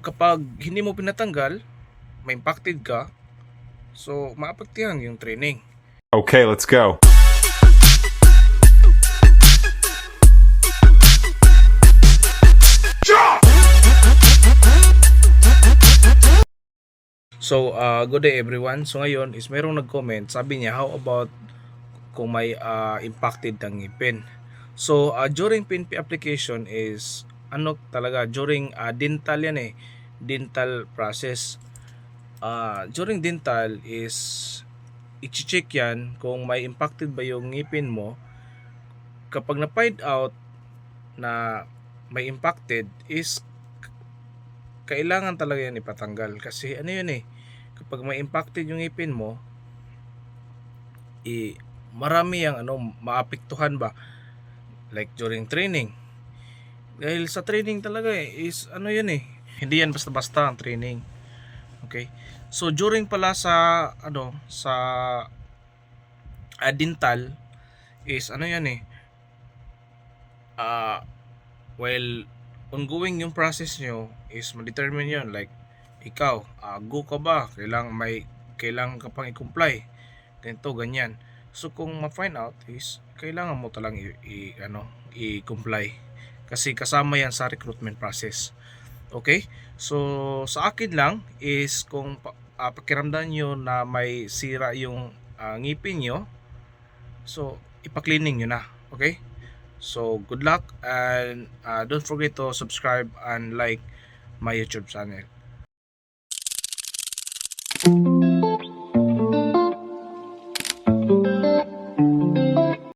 kapag hindi mo pinatanggal, may impacted ka, so maapektuhan yung training. Okay, let's go. So, good day everyone. So ngayon is mayroong nag-comment, sabi niya, how about kung may impacted ng ngipin? So, during PNP application is, during dental yan dental process. During dental is, i-check yan kung may impacted ba yung ngipin mo. Kapag na-find out na may impacted is, kailangan talaga yan ipatanggal. Kasi kapag may impacted yung ngipin mo, marami yung maapektuhan ba, like during training. Dahil sa training talaga is hindi yan basta-basta ang training. Okay, so during pala sa dental is while ongoing yung process nyo is ma-determine yun, like ikaw, go ka ba, kailangan ka pang i-comply, ganito, ganyan. So kung ma-find out is kailangan mo talang i-comply kasi kasama yan sa recruitment process. Okay, so sa akin lang is kung pakiramdam nyo na may sira yung ngipin nyo, so ipa-cleaning nyo na. Okay, so good luck, and don't forget to subscribe and like my YouTube channel.